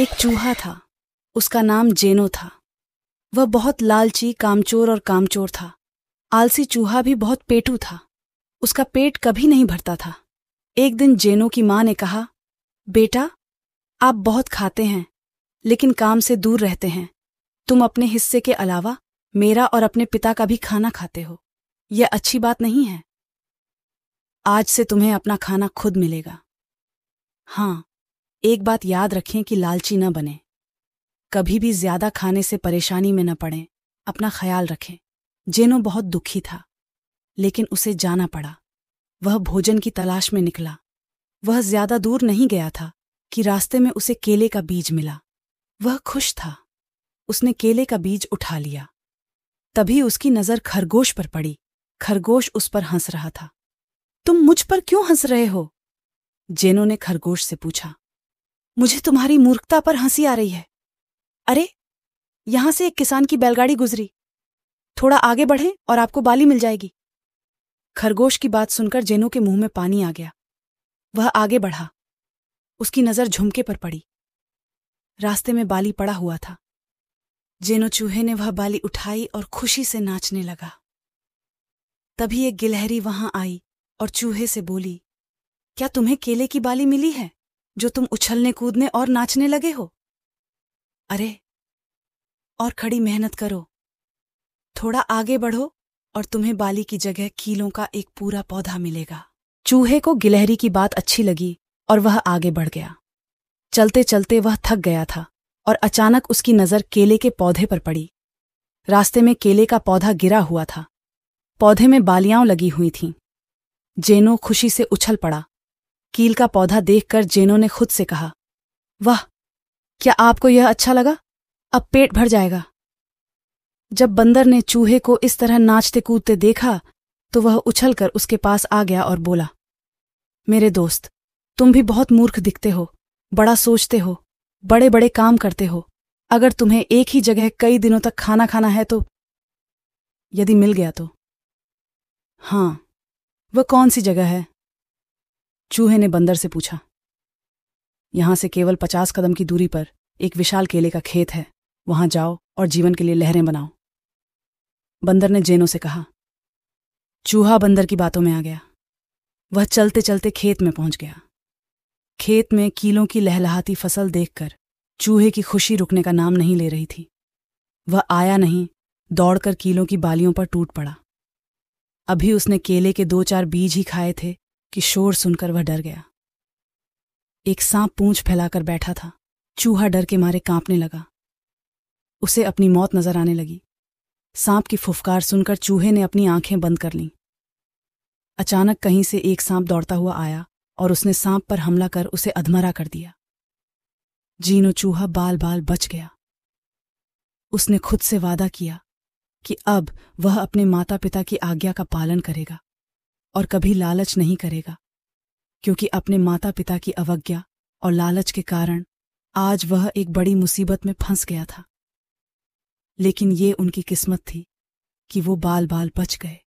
एक चूहा था। उसका नाम जेनो था। वह बहुत लालची, कामचोर और कामचोर था। आलसी चूहा भी बहुत पेटू था। उसका पेट कभी नहीं भरता था। एक दिन जेनो की माँ ने कहा, बेटा, आप बहुत खाते हैं लेकिन काम से दूर रहते हैं। तुम अपने हिस्से के अलावा मेरा और अपने पिता का भी खाना खाते हो। यह अच्छी बात नहीं है। आज से तुम्हें अपना खाना खुद मिलेगा। हाँ, एक बात याद रखें कि लालची न बने। कभी भी ज्यादा खाने से परेशानी में न पड़ें। अपना ख्याल रखें। जेनो बहुत दुखी था, लेकिन उसे जाना पड़ा। वह भोजन की तलाश में निकला। वह ज्यादा दूर नहीं गया था कि रास्ते में उसे केले का बीज मिला। वह खुश था। उसने केले का बीज उठा लिया। तभी उसकी नजर खरगोश पर पड़ी। खरगोश उस पर हंस रहा था। तुम मुझ पर क्यों हंस रहे हो? जेनो ने खरगोश से पूछा। मुझे तुम्हारी मूर्खता पर हंसी आ रही है। अरे, यहां से एक किसान की बैलगाड़ी गुजरी। थोड़ा आगे बढ़ें और आपको बाली मिल जाएगी। खरगोश की बात सुनकर जेनो के मुंह में पानी आ गया। वह आगे बढ़ा। उसकी नजर झुमके पर पड़ी। रास्ते में बाली पड़ा हुआ था। जेनो चूहे ने वह बाली उठाई और खुशी से नाचने लगा। तभी एक गिलहरी वहां आई और चूहे से बोली, क्या तुम्हें केले की बाली मिली है जो तुम उछलने कूदने और नाचने लगे हो? अरे, और खड़ी मेहनत करो। थोड़ा आगे बढ़ो और तुम्हें बाली की जगह कीलों का एक पूरा पौधा मिलेगा। चूहे को गिलहरी की बात अच्छी लगी और वह आगे बढ़ गया। चलते चलते वह थक गया था और अचानक उसकी नजर केले के पौधे पर पड़ी। रास्ते में केले का पौधा गिरा हुआ था। पौधे में बालियां लगी हुई थीं। जेनो खुशी से उछल पड़ा। कील का पौधा देखकर जेनो ने खुद से कहा, वाह, क्या आपको यह अच्छा लगा? अब पेट भर जाएगा। जब बंदर ने चूहे को इस तरह नाचते कूदते देखा तो वह उछलकर उसके पास आ गया और बोला, मेरे दोस्त, तुम भी बहुत मूर्ख दिखते हो। बड़ा सोचते हो, बड़े बड़े काम करते हो। अगर तुम्हें एक ही जगह कई दिनों तक खाना खाना है तो? यदि मिल गया तो? हाँ, वह कौन सी जगह है? चूहे ने बंदर से पूछा। यहां से केवल 50 कदम की दूरी पर एक विशाल केले का खेत है। वहां जाओ और जीवन के लिए लहरें बनाओ। बंदर ने जेनो से कहा। चूहा बंदर की बातों में आ गया। वह चलते चलते खेत में पहुंच गया। खेत में कीलों की लहलहाती फसल देखकर चूहे की खुशी रुकने का नाम नहीं ले रही थी। वह आया नहीं, दौड़कर कीलों की बालियों पर टूट पड़ा। अभी उसने केले के 2-4 बीज ही खाए थे कि शोर सुनकर वह डर गया। एक सांप पूंछ फैलाकर बैठा था। चूहा डर के मारे कांपने लगा। उसे अपनी मौत नजर आने लगी। सांप की फुफकार सुनकर चूहे ने अपनी आंखें बंद कर लीं। अचानक कहीं से एक सांप दौड़ता हुआ आया और उसने सांप पर हमला कर उसे अधमरा कर दिया। जीनो चूहा बाल बाल बच गया। उसने खुद से वादा किया कि अब वह अपने माता पिता की आज्ञा का पालन करेगा और कभी लालच नहीं करेगा, क्योंकि अपने माता पिता की अवज्ञा और लालच के कारण आज वह एक बड़ी मुसीबत में फंस गया था। लेकिन ये उनकी किस्मत थी कि वो बाल बाल बच गए।